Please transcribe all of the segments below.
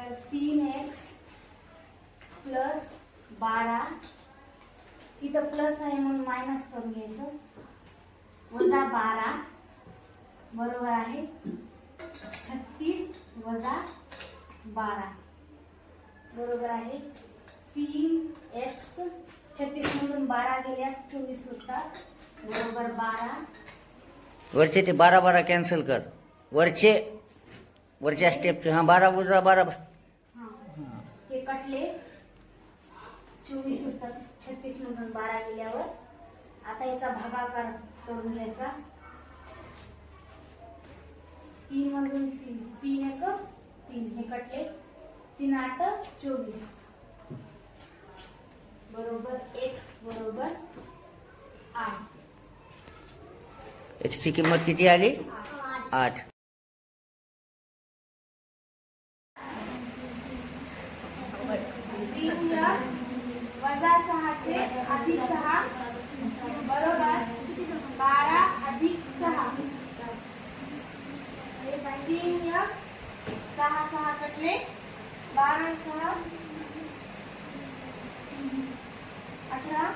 तर 3x plus 12, इथं plus आहे म्हणून मायनस करून घ्यायचं, वजा 12 बरोबर आहे 36 वजा 12 बरोबर आहे 3x, 36 मधून 12 गेल्यास 24 होतात बरोबर 12. वरचे ते 12 कॅन्सल कर, वरच्या स्टेपचे. हां 12 12. हे कटले 24 होतात 36 मधून 12 गेल्यावर. आता याचा भागाकार करून घ्यायचा, 3 मधून 3 1 3 हे कटले, 3 8 24 बरोबर x बरोबर 8. एक्सची किंमत किती आली? 8. 3x वजा 6 चे अधिक 6 बरोबर 12 अधिक 6. 3x 6 6 कटले, 12 6 18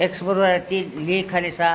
एक्स बरोबर ती लिहि खाली 6.